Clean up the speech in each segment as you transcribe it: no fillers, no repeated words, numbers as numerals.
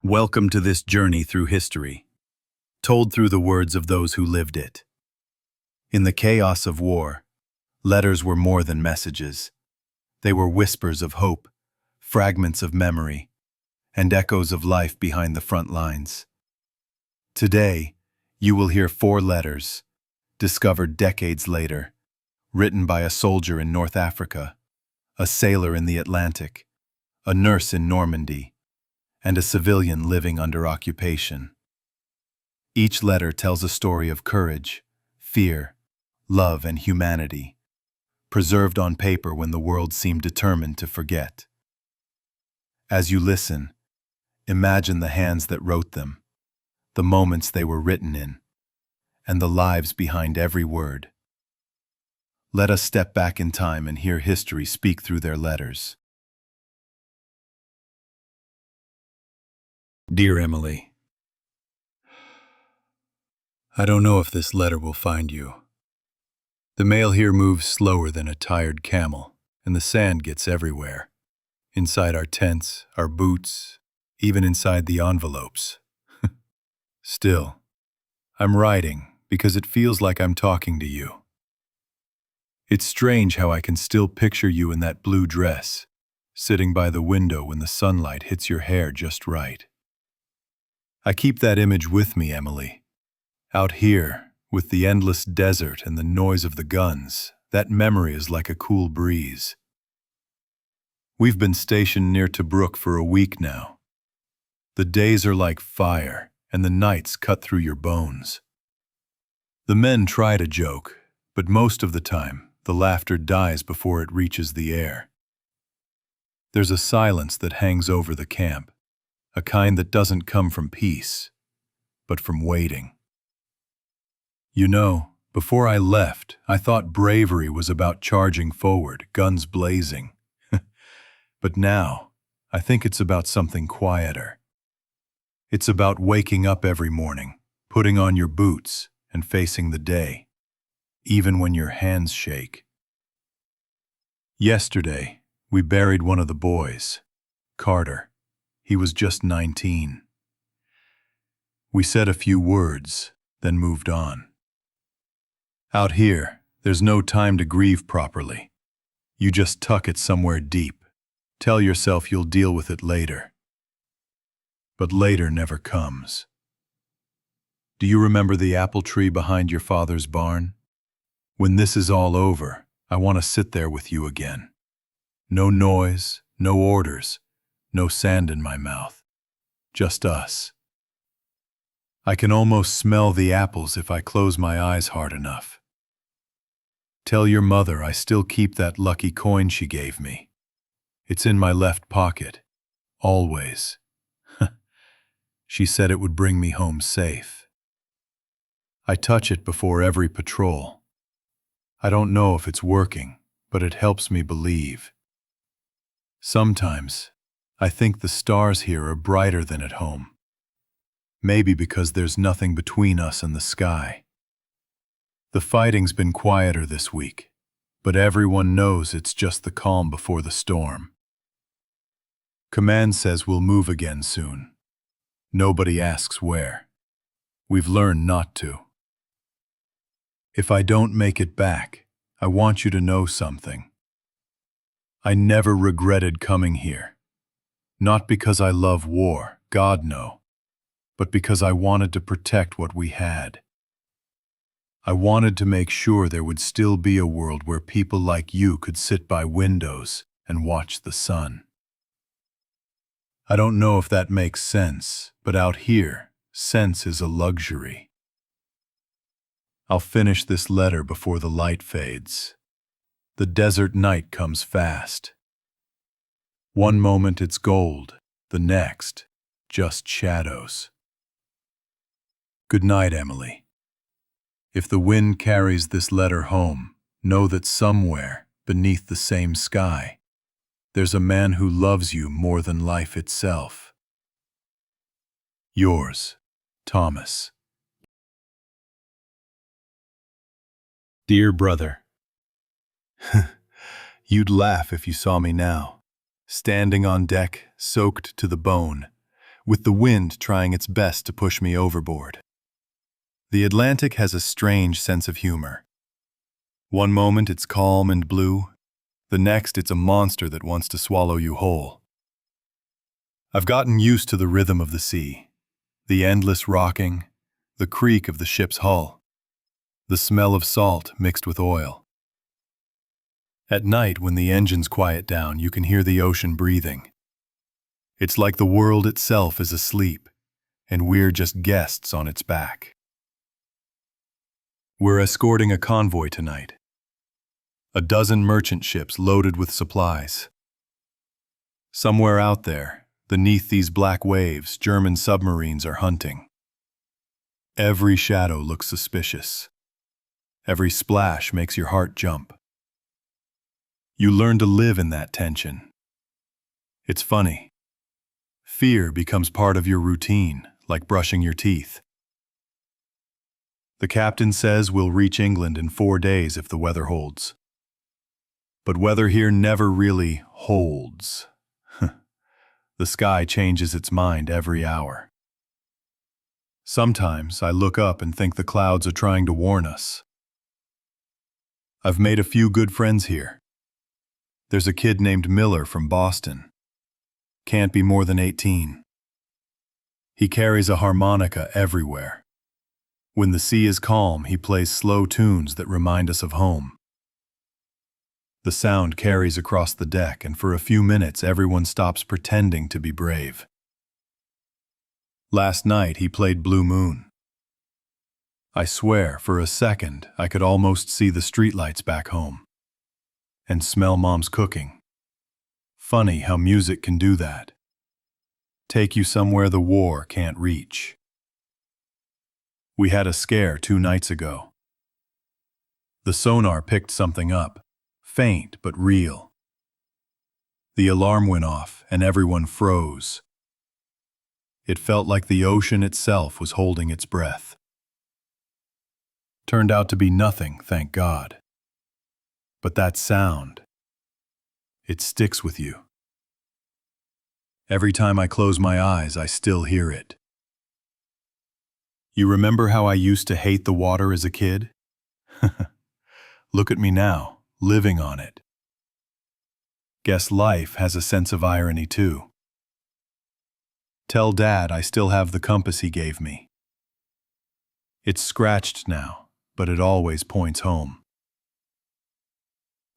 Welcome to this journey through history, told through the words of those who lived it. In the chaos of war, letters were more than messages. They were whispers of hope, fragments of memory, and echoes of life behind the front lines. Today, you will hear 4 letters, discovered decades later, written by a soldier in North Africa, a sailor in the Atlantic, a nurse in Normandy, and a civilian living under occupation. Each letter tells a story of courage, fear, love, and humanity, preserved on paper when the world seemed determined to forget. As you listen, imagine the hands that wrote them, the moments they were written in, and the lives behind every word. Let us step back in time and hear history speak through their letters. Dear Emily, I don't know if this letter will find you. The mail here moves slower than a tired camel, and the sand gets everywhere. Inside our tents, our boots, even inside the envelopes. Still, I'm writing because it feels like I'm talking to you. It's strange how I can still picture you in that blue dress, sitting by the window when the sunlight hits your hair just right. I keep that image with me, Emily. Out here, with the endless desert and the noise of the guns, that memory is like a cool breeze. We've been stationed near Tobruk for a week now. The days are like fire, and the nights cut through your bones. The men try to joke, but most of the time, the laughter dies before it reaches the air. There's a silence that hangs over the camp, a kind that doesn't come from peace, but from waiting. You know, before I left, I thought bravery was about charging forward, guns blazing. But now, I think it's about something quieter. It's about waking up every morning, putting on your boots, and facing the day, even when your hands shake. Yesterday, we buried one of the boys, Carter. He was just 19. We said a few words, then moved on. Out here, there's no time to grieve properly. You just tuck it somewhere deep. Tell yourself you'll deal with it later. But later never comes. Do you remember the apple tree behind your father's barn? When this is all over, I want to sit there with you again. No noise, no orders. No sand in my mouth. Just us. I can almost smell the apples if I close my eyes hard enough. Tell your mother I still keep that lucky coin she gave me. It's in my left pocket. Always. She said it would bring me home safe. I touch it before every patrol. I don't know if it's working, but it helps me believe. Sometimes, I think the stars here are brighter than at home. Maybe because there's nothing between us and the sky. The fighting's been quieter this week, but everyone knows it's just the calm before the storm. Command says we'll move again soon. Nobody asks where. We've learned not to. If I don't make it back, I want you to know something. I never regretted coming here. Not because I love war, God no, but because I wanted to protect what we had. I wanted to make sure there would still be a world where people like you could sit by windows and watch the sun. I don't know if that makes sense, but out here, sense is a luxury. I'll finish this letter before the light fades. The desert night comes fast. One moment it's gold, the next, just shadows. Good night, Emily. If the wind carries this letter home, know that somewhere, beneath the same sky, there's a man who loves you more than life itself. Yours, Thomas. Dear brother, you'd laugh if you saw me now. Standing on deck, soaked to the bone, with the wind trying its best to push me overboard. The Atlantic has a strange sense of humor. One moment it's calm and blue, the next it's a monster that wants to swallow you whole. I've gotten used to the rhythm of the sea, the endless rocking, the creak of the ship's hull, the smell of salt mixed with oil. At night, when the engines quiet down, you can hear the ocean breathing. It's like the world itself is asleep, and we're just guests on its back. We're escorting a convoy tonight. A dozen merchant ships loaded with supplies. Somewhere out there, beneath these black waves, German submarines are hunting. Every shadow looks suspicious. Every splash makes your heart jump. You learn to live in that tension. It's funny. Fear becomes part of your routine, like brushing your teeth. The captain says we'll reach England in 4 days if the weather holds. But weather here never really holds. The sky changes its mind every hour. Sometimes I look up and think the clouds are trying to warn us. I've made a few good friends here. There's a kid named Miller from Boston. Can't be more than 18. He carries a harmonica everywhere. When the sea is calm, he plays slow tunes that remind us of home. The sound carries across the deck, and for a few minutes everyone stops pretending to be brave. Last night he played Blue Moon. I swear, for a second, I could almost see the streetlights back home. And smell Mom's cooking. Funny how music can do that. Take you somewhere the war can't reach. We had a scare 2 nights ago. The sonar picked something up, faint but real. The alarm went off and everyone froze. It felt like the ocean itself was holding its breath. Turned out to be nothing, thank God. But that sound, it sticks with you. Every time I close my eyes, I still hear it. You remember how I used to hate the water as a kid? Look at me now, living on it. Guess life has a sense of irony too. Tell Dad I still have the compass he gave me. It's scratched now, but it always points home.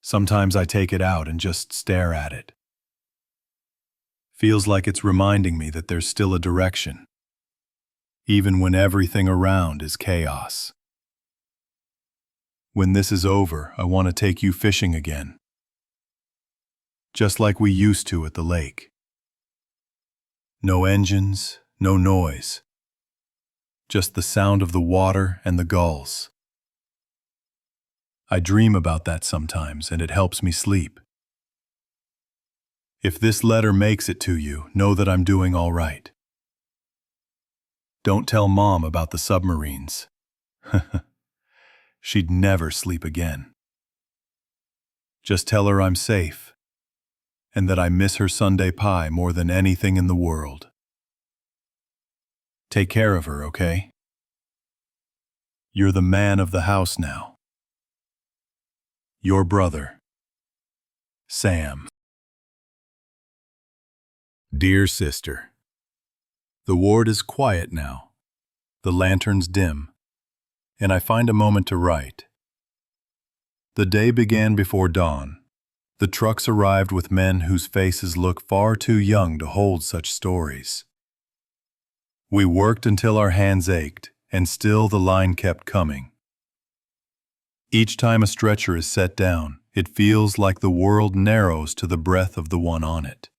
Sometimes I take it out and just stare at it. Feels like it's reminding me that there's still a direction, even when everything around is chaos. When this is over, I want to take you fishing again. Just like we used to at the lake. No engines, no noise. Just the sound of the water and the gulls. I dream about that sometimes, and it helps me sleep. If this letter makes it to you, know that I'm doing all right. Don't tell Mom about the submarines. She'd never sleep again. Just tell her I'm safe, and that I miss her Sunday pie more than anything in the world. Take care of her, okay? You're the man of the house now. Your brother, Sam. Dear Sister, the ward is quiet now, the lanterns dim, and I find a moment to write. The day began before dawn. The trucks arrived with men whose faces look far too young to hold such stories. We worked until our hands ached, and still the line kept coming. Each time a stretcher is set down, it feels like the world narrows to the breath of the one on it.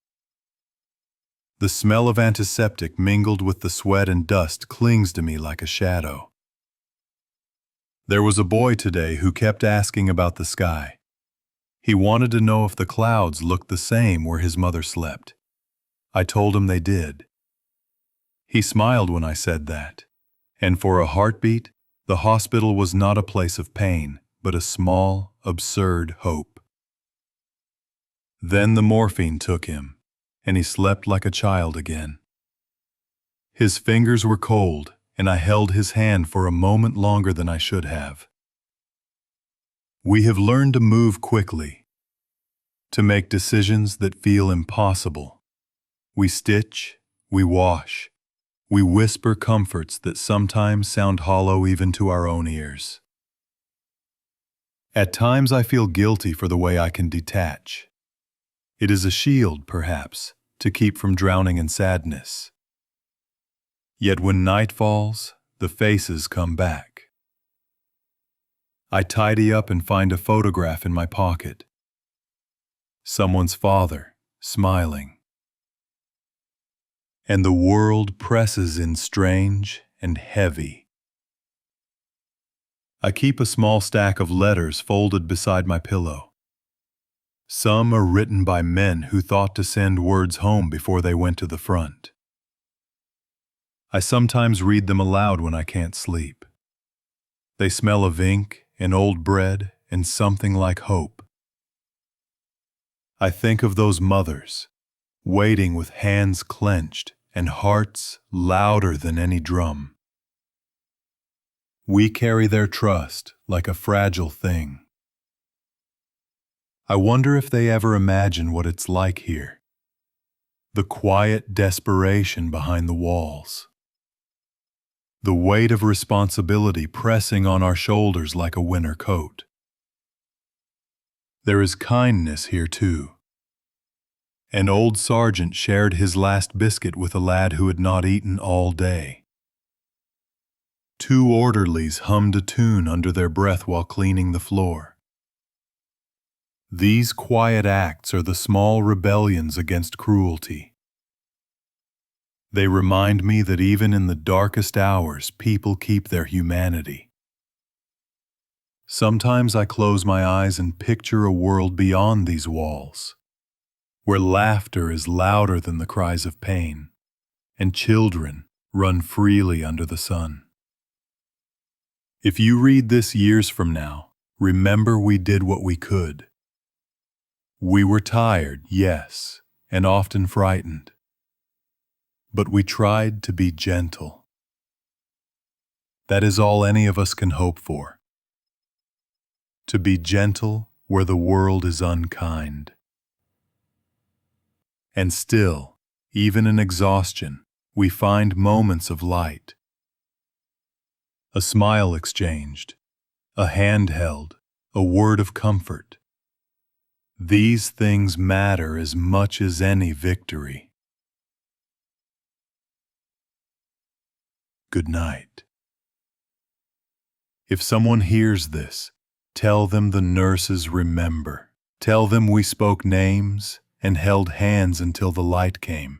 The smell of antiseptic mingled with the sweat and dust clings to me like a shadow. There was a boy today who kept asking about the sky. He wanted to know if the clouds looked the same where his mother slept. I told him they did. He smiled when I said that, and for a heartbeat, the hospital was not a place of pain, but a small, absurd hope. Then the morphine took him, and he slept like a child again. His fingers were cold, and I held his hand for a moment longer than I should have. We have learned to move quickly, to make decisions that feel impossible. We stitch, we wash, we whisper comforts that sometimes sound hollow even to our own ears. At times I feel guilty for the way I can detach. It is a shield, perhaps, to keep from drowning in sadness. Yet when night falls, the faces come back. I tidy up and find a photograph in my pocket. Someone's father, smiling. And the world presses in strange and heavy. I keep a small stack of letters folded beside my pillow. Some are written by men who thought to send words home before they went to the front. I sometimes read them aloud when I can't sleep. They smell of ink and old bread and something like hope. I think of those mothers, waiting with hands clenched and hearts louder than any drum. We carry their trust like a fragile thing. I wonder if they ever imagine what it's like here. The quiet desperation behind the walls. The weight of responsibility pressing on our shoulders like a winter coat. There is kindness here too. An old sergeant shared his last biscuit with a lad who had not eaten all day. Two orderlies hummed a tune under their breath while cleaning the floor. These quiet acts are the small rebellions against cruelty. They remind me that even in the darkest hours, people keep their humanity. Sometimes I close my eyes and picture a world beyond these walls, where laughter is louder than the cries of pain, and children run freely under the sun. If you read this years from now, remember we did what we could. We were tired, yes, and often frightened. But we tried to be gentle. That is all any of us can hope for. To be gentle where the world is unkind. And still, even in exhaustion, we find moments of light. A smile exchanged, a hand held, a word of comfort. These things matter as much as any victory. Good night. If someone hears this, tell them the nurses remember. Tell them we spoke names and held hands until the light came.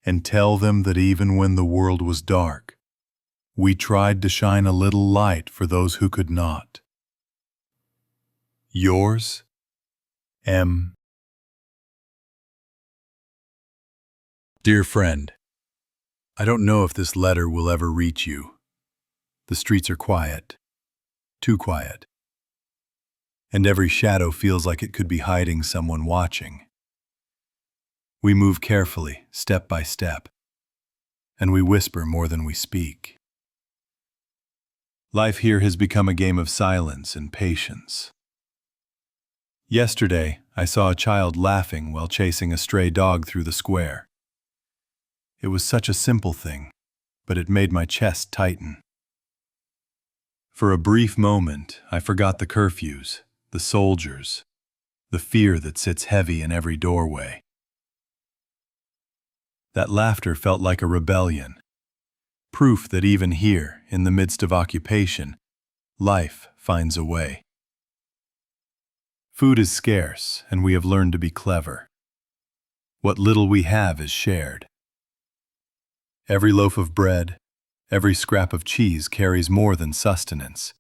And tell them that even when the world was dark, we tried to shine a little light for those who could not. Yours, M. Dear friend, I don't know if this letter will ever reach you. The streets are quiet, too quiet, and every shadow feels like it could be hiding someone watching. We move carefully, step by step, and we whisper more than we speak. Life here has become a game of silence and patience. Yesterday, I saw a child laughing while chasing a stray dog through the square. It was such a simple thing, but it made my chest tighten. For a brief moment, I forgot the curfews, the soldiers, the fear that sits heavy in every doorway. That laughter felt like a rebellion, proof that even here, in the midst of occupation, life finds a way. Food is scarce, and we have learned to be clever. What little we have is shared. Every loaf of bread, every scrap of cheese carries more than sustenance.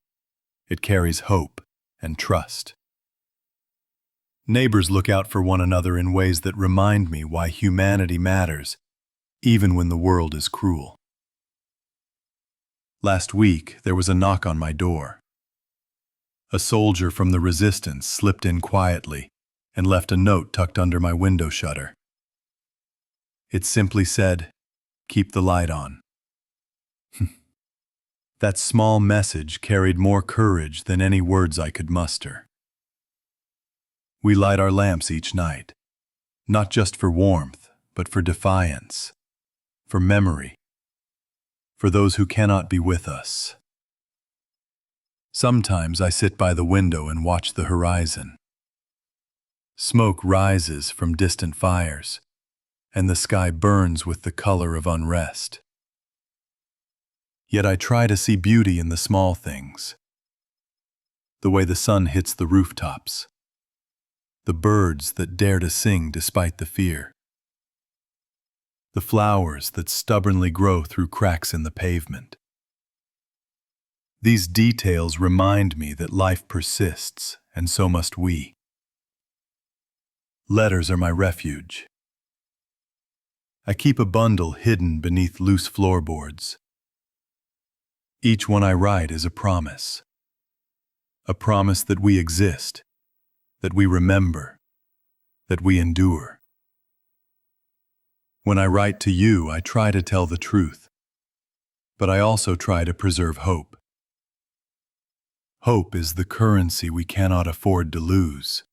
It carries hope and trust. Neighbors look out for one another in ways that remind me why humanity matters, even when the world is cruel. Last week, there was a knock on my door. A soldier from the resistance slipped in quietly and left a note tucked under my window shutter. It simply said, keep the light on. That small message carried more courage than any words I could muster. We light our lamps each night, not just for warmth, but for defiance, for memory, for those who cannot be with us. Sometimes I sit by the window and watch the horizon. Smoke rises from distant fires, and the sky burns with the color of unrest. Yet I try to see beauty in the small things. The way the sun hits the rooftops, the birds that dare to sing despite the fear, the flowers that stubbornly grow through cracks in the pavement. These details remind me that life persists, and so must we. Letters are my refuge. I keep a bundle hidden beneath loose floorboards. Each one I write is a promise that we exist, that we remember, that we endure. When I write to you, I try to tell the truth, but I also try to preserve hope. Hope is the currency we cannot afford to lose.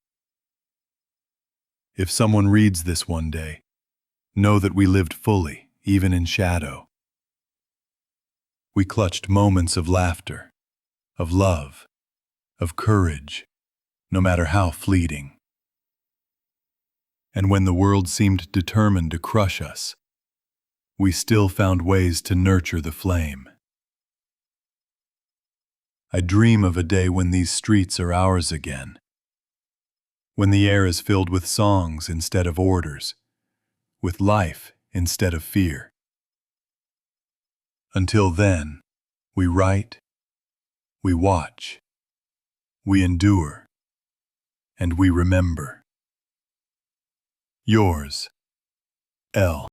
If someone reads this one day, know that we lived fully, even in shadow. We clutched moments of laughter, of love, of courage, no matter how fleeting. And when the world seemed determined to crush us, we still found ways to nurture the flame. I dream of a day when these streets are ours again, when the air is filled with songs instead of orders, with life instead of fear. Until then, we write, we watch, we endure, and we remember. Yours, L.